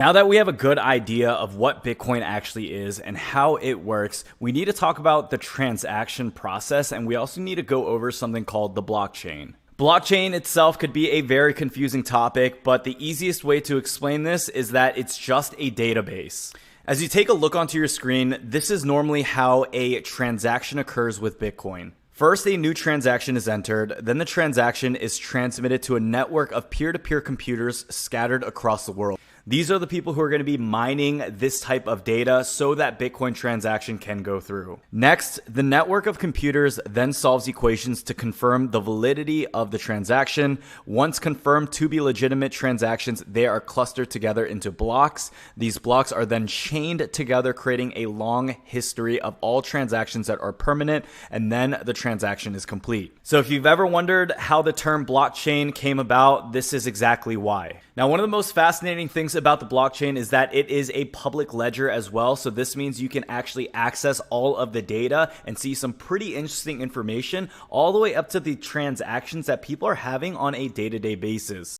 Now that we have a good idea of what Bitcoin actually is and how it works, we need to talk about the transaction process, and we also need to go over something called the blockchain. Blockchain itself could be a very confusing topic, but the easiest way to explain this is that it's just a database. As you take a look onto your screen, this is normally how a transaction occurs with Bitcoin. First, a new transaction is entered, then the transaction is transmitted to a network of peer-to-peer computers scattered across the world. These are the people who are going to be mining this type of data so that Bitcoin transaction can go through. Next, the network of computers then solves equations to confirm the validity of the transaction. Once confirmed to be legitimate transactions, they are clustered together into blocks. These blocks are then chained together, creating a long history of all transactions that are permanent, and then the transaction is complete. So if you've ever wondered how the term blockchain came about, this is exactly why. Now, one of the most fascinating things about the blockchain is that it is a public ledger as well. So this means you can actually access all of the data and see some pretty interesting information all the way up to the transactions that people are having on a day-to-day basis.